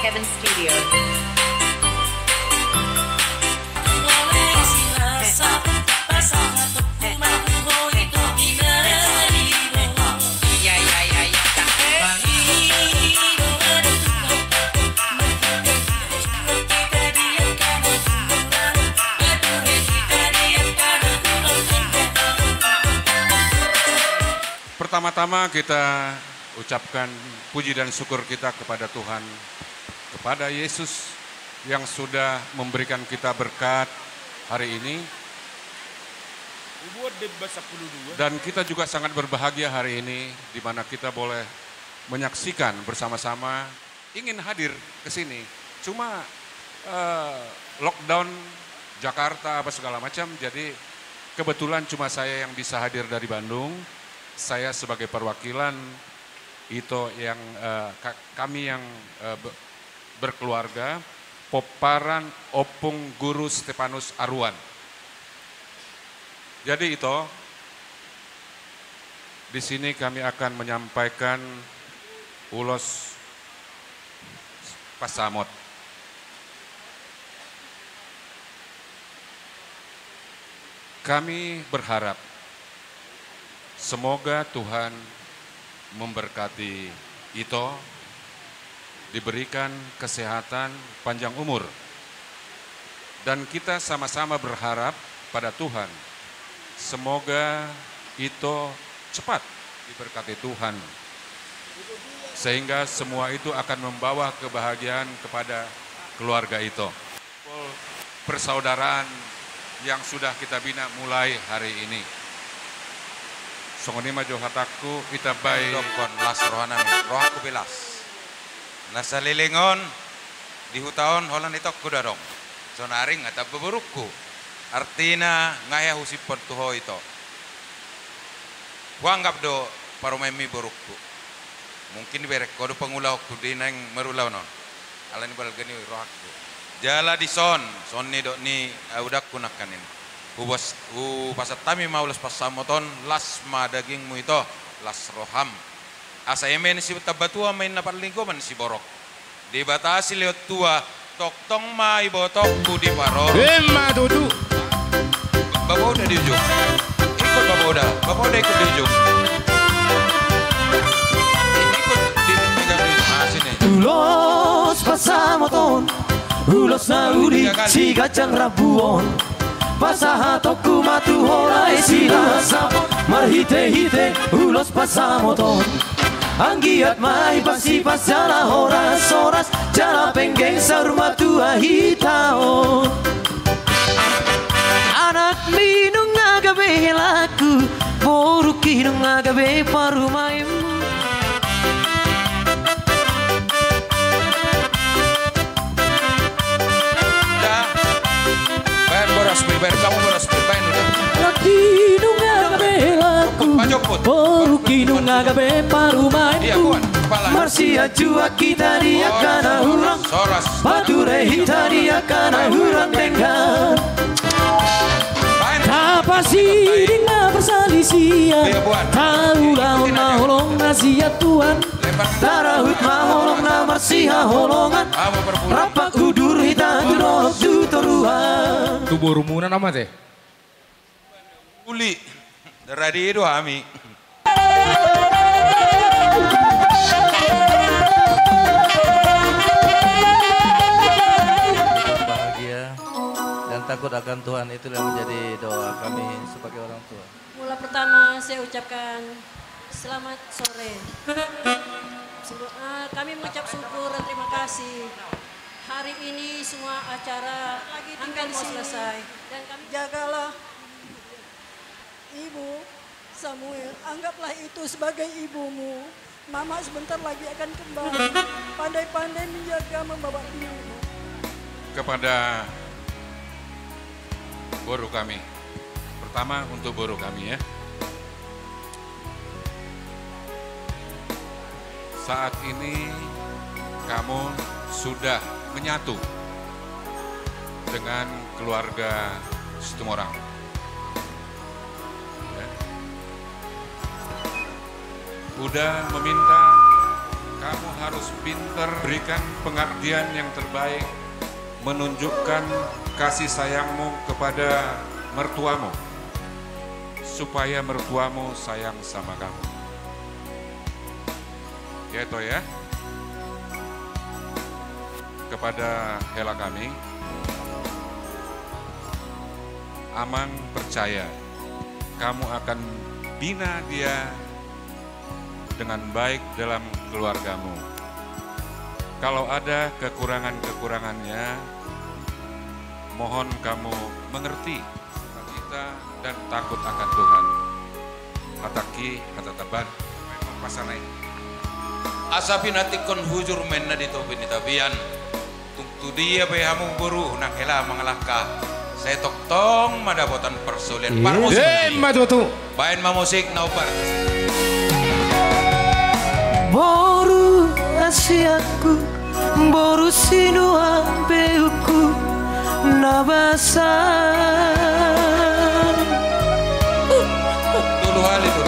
Kevin Studio. Pertama-tama kita ucapkan puji dan syukur kita kepada Tuhan, kepada Yesus yang sudah memberikan kita berkat hari ini. Dan kita juga sangat berbahagia hari ini di mana kita boleh menyaksikan bersama-sama, ingin hadir ke sini. Cuma lockdown Jakarta apa segala macam, jadi kebetulan cuma saya yang bisa hadir dari Bandung. Saya sebagai perwakilan itu yang kami yang berkeluarga Poparan Opung Guru Stepanus Aruan. Jadi itu di sini kami akan menyampaikan ulos pasamot. Kami berharap semoga Tuhan memberkati Ito, diberikan kesehatan panjang umur. Dan kita sama-sama berharap pada Tuhan, semoga Ito cepat diberkati Tuhan. Sehingga semua itu akan membawa kebahagiaan kepada keluarga Ito. Persaudaraan yang sudah kita bina mulai hari ini. Songonima jo hataku itabai Dongkon las rohanami, rohaku belas. Nasa lilingon, di hutaon holan itok kudarong. Sonaring atau beberukku. Artina ngaya husipon tuho ito. Huanggap do parumemi berukku. Mungkin berek kodo pengulau kudina yang merulau non. Alani balgani rohaku. Jala di son ni do ni udak kunakanin. Ubas pasat tami maulas pasamoton las madagingmu itu las roham. Asa yemen si tabatua main napat lingkungan si borok. Dibatasi lewat tua tok tong mai botok budi paro. Emma dudu. Bapak udah di ujung. Ikut bapak udah ikut di ujung. Ikut di pegang di sini. Ulos pasamoton, ulos na uli si gajang rabuon. Pasahatoku matu horai sila sapon marhite-hite ulos pasamoton. Anggiat mai pasipas jala horas-horas jala penggeng saruma tua hitaon. Anak minung agabe laku boruki nung agabe parumaim. Bayar kamu boros bermain udah. Laki nung agabe laku boruki nung agabe parumaim. Iya kuan kepala. Marsia jua kita dia kana hurang. Soras. Pature hita dia kana hurang denggan. Apa sih dengan persalisian? Tahulah maholong nasia Tuhan. Darahut maholong na marsia holongan. Rapak udur hita durok dutoruan. Tubuh rumunan nama teh. Uli. Dari itu kami. Bahagia dan takut akan Tuhan, itulah yang menjadi doa kami sebagai orang tua. Mula pertama saya ucapkan selamat sore. Kami mengucap syukur dan terima kasih. Hari ini semua acara akan mau selesai dan kami jagalah Ibu Samuel, anggaplah itu sebagai ibumu. Mama sebentar lagi akan kembali. Pandai-pandai menjaga membawa dirimu. kepada boru kami. Pertama untuk boru kami ya. Saat ini kamu sudah menyatu dengan keluarga Situmorang. Ya. Udah meminta Kamu harus pinter berikan pengabdian yang terbaik, menunjukkan kasih sayangmu kepada mertuamu, supaya mertuamu sayang sama kamu. Ya toh ya. Kepada Hela kami, Amang percaya kamu akan bina dia dengan baik dalam keluargamu. Kalau ada kekurangan-kekurangannya, mohon kamu mengerti kita dan takut akan Tuhan. Hataki, hatataban, memang pasanai. Asapin atikon hujur menna di topin di tabian. Tungtu dia behamu buru nak hela mengalahkah. Saya toktong madapotan persoalan parmos. Madutu. Bain mamusik na upar. Boru asiaku, boru sinu ampeku nabasan. Dulu hal itu.